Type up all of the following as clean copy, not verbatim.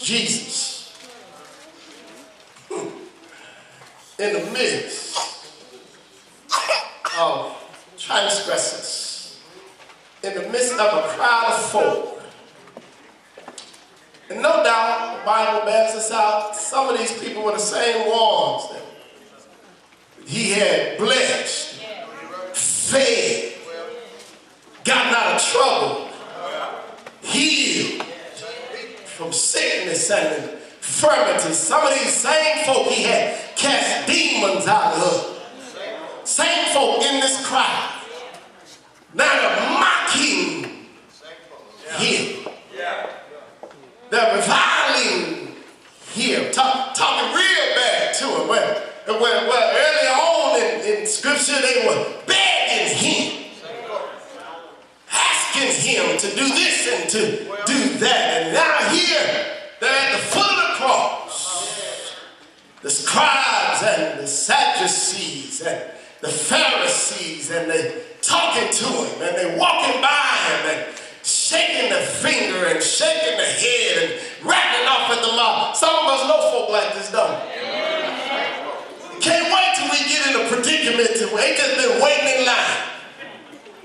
Jesus in the midst of transgressors, in the midst of a crowd of folk. And no doubt, the Bible bears us out, some of these people were the same ones that he had blessed, fed, gotten out of trouble, healed from sickness and infirmity. Some of these same folk he had cast demons out of. Same folk in this crowd. Now they're mocking him. They're reviling him, talking real bad to him. Well, early on in scripture they were begging him, asking him to do this and to do that. And now here they're at the foot of the cross. The scribes and the Sadducees and the Pharisees, and they talking to him, and they walking by him and shaking the finger and shaking the head and rattling off at the mouth. Some of us know folk like this, don't we? Can't wait till we get in a predicament to where they just been waiting in line,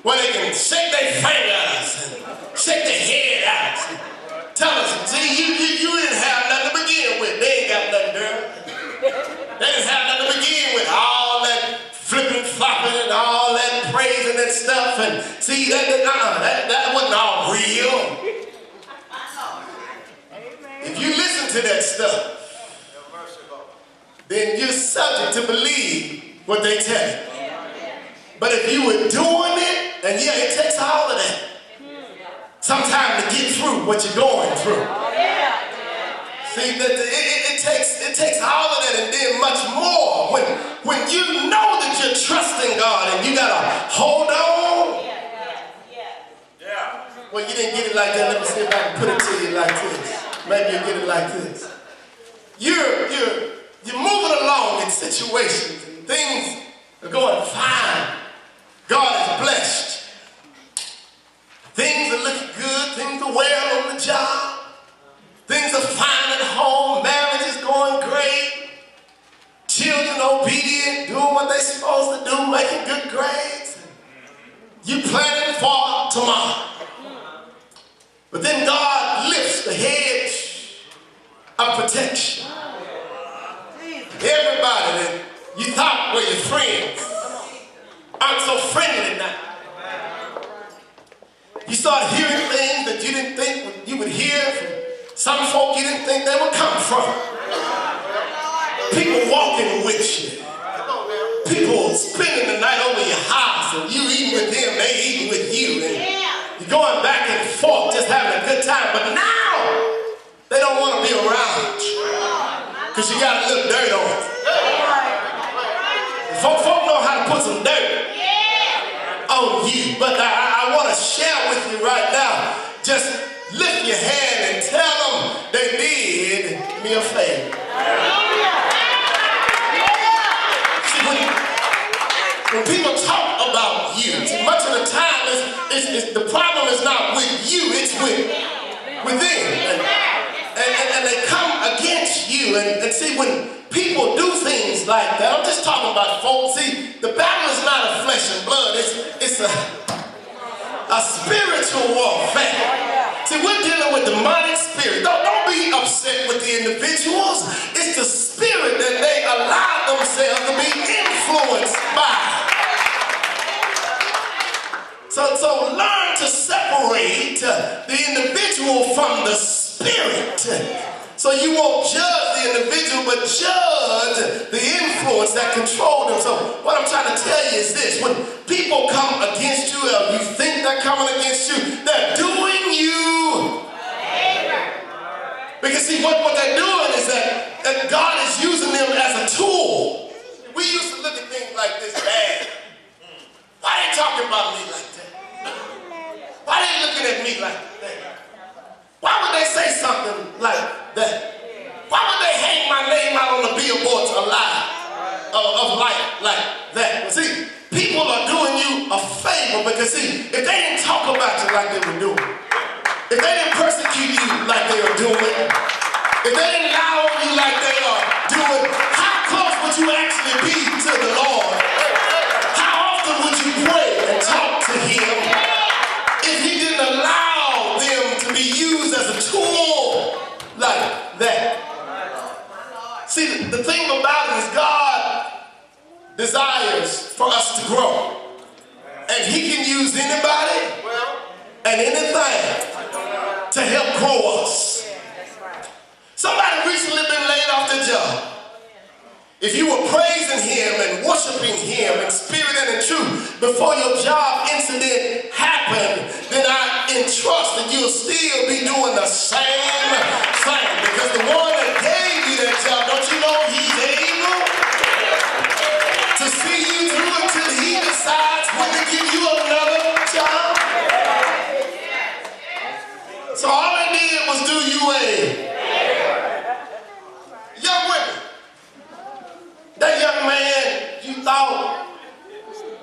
where they can shake their fingers and shake their head out. Tell us, see, you didn't have nothing to begin with. They ain't got nothing, girl. They didn't have nothing to begin with. All that flipping, flopping, and all that praising and stuff. And see, that wasn't all real. If you listen to that stuff, then you're subject to believe what they tell you. But if you were doing it, and yeah, it takes all of that. Sometimes to get through what you're going through. See, it takes all of that and then much more. When you know that you're trusting God and you gotta hold on. Well, you didn't get it like that. Let me see if I can put it to you like this. Maybe you'll get it like this. You're moving along in situations and things are going fine. God is blessed. Things are looking good. Things are well on the job. Things are fine at home. Marriage is going great. Children obedient, doing what they're supposed to do, making good grades. You planning for tomorrow. But then God lifts the hedge of protection. Everybody that you thought were your friends aren't so friendly now. You start hearing things that you didn't think you would hear from some folk you didn't think they would come from. People walking with you. People spending the night over your house and you eating with them, they eating with you. And you're going back and forth just having a good time. But now, they don't want to be around you because you got a little dirt on it. Folk know how to put some dirt on you. But I want to share with you right now. Just lift your hand and tell them they did me a favor. See, when people talk about you, much of the time the problem is not with you, it's with them. And they come against you. And see, when people do things like that, I'm just talking about folks. See, the battle is not of flesh and blood. It's a spiritual warfare. See, we're dealing with demonic spirit. Don't be upset with the individuals. It's the spirit that they allow themselves to be influenced by. So learn to separate the individual from the spirit. So you won't judge the individual, but judge the influence that controls them. So what I'm trying to tell you is this. When people come against you, or you think they're coming against you, they're doing you. Because see, what they're doing is that God is using them as a tool. We used to look at things like this bad. Why are they talking about me like that? Why are they looking at me like that? Why would they say something like that? Why would they hang my name out on the billboards of life like that? Well, see, people are doing you a favor because see, if they didn't talk about you like they were doing, if they didn't persecute you like they were doing, desires for us to grow. And he can use anybody and anything to help grow us. Somebody recently been laid off their job. If you were praising him and worshiping him in spirit and in truth before your job incident happened, then I entrust that you'll still be doing the same thing. Because the one that gave you that job, don't you know he's able to see you through until he decides when to give you another job? So all I did was do you a young women. That young man you thought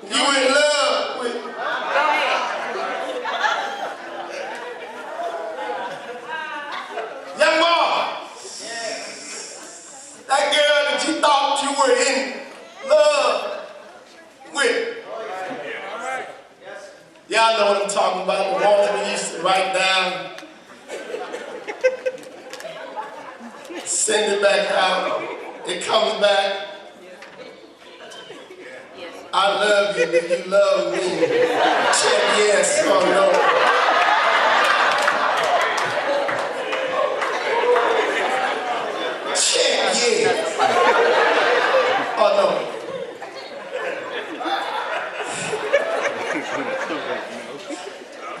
you were in love with. Young boy. That girl that you thought you were in love with. Y'all know what I'm talking about. The woman we used to write down. Send it back out. It comes back. I love you, but you love me. Check yes or no. Check yes or no.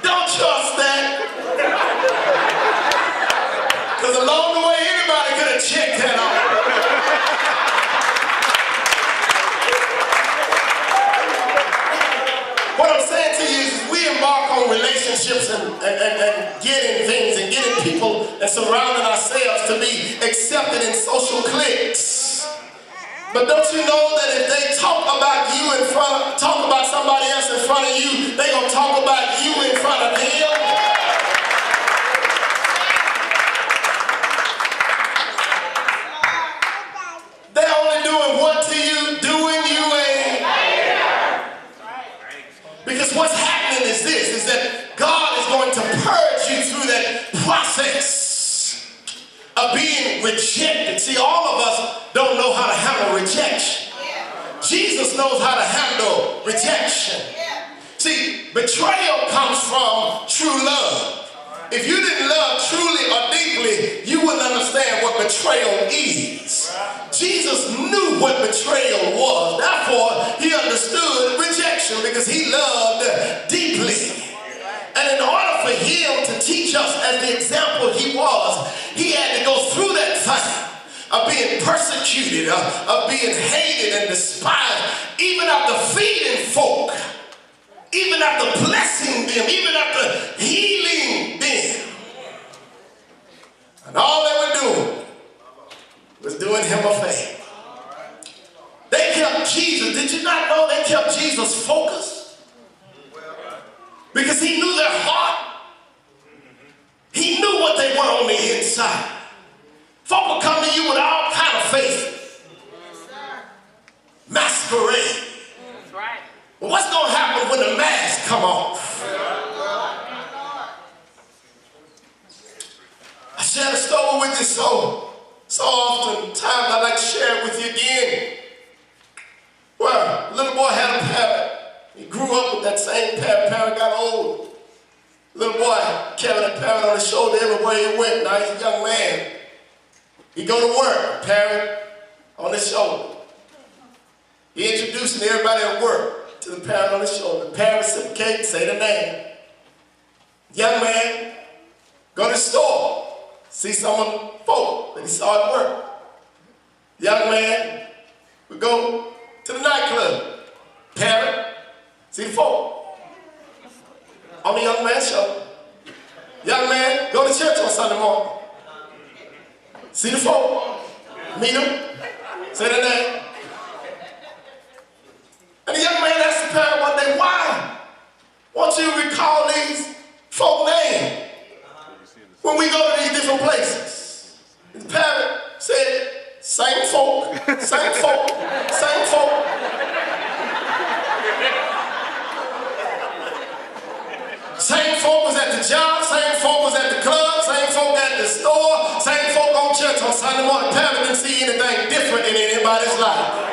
Don't trust that. Because along the way, anybody could have checked that off. What I'm saying to you is we embark on relationships and getting things and getting people and surrounding ourselves to be accepted in social cliques. But don't you know that if they talk about you talk about somebody else in front of you, they're going to talk about you in front of them? They're only doing what to you? Doing you a... Because what's happening is this, is that God is going to purge you through that process of being rejected. See, all of us don't know how to handle rejection. Jesus knows how to handle rejection. See, betrayal comes from true love. If you didn't love truly or deeply, you wouldn't understand what betrayal is. Jesus knew what betrayal was. Therefore, he understood rejection because he loved deeply. And in order for him to teach us as the example he was, he had to go through that thing of being persecuted, of being hated and despised, even after feeding folk, even after blessing them, even after healing them. And all they were doing was doing him a favor. They kept Jesus. Did you not know they kept Jesus focused? Because he knew their heart. He knew what they were on the inside. Folk will come to you with all kind of faces. Masquerade. Well, what's going to happen when the mask come off? I shared a story with you so often times I like to share it with you again. Well, a little boy had a parrot. He grew up with that same parrot. Parrot got old. Little boy carried a parrot on his shoulder everywhere he went. Now he's a young man. He go to work, parrot on his shoulder. He introducing everybody at work to the parrot on his shoulder. The parrot reciprocate, say the name. Young man, go to the store, see some folk that he saw at work. Young man, we go to the nightclub. Parrot, see the folk on the young man's shoulder. Young man, go to church on Sunday morning. See the folk, meet them, say their name. And the young man asked the parrot one day, why won't you recall these folk names when we go to these different places? And the parrot said, same folk, same folk, same folk. Same folk was at the job, same folk was at the club, same folk at the store, same folk on church on Sunday morning. Parrot didn't see anything different in anybody's life.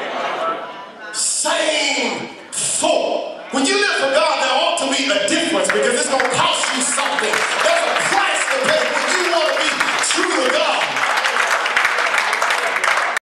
same folk. When you live for God, there ought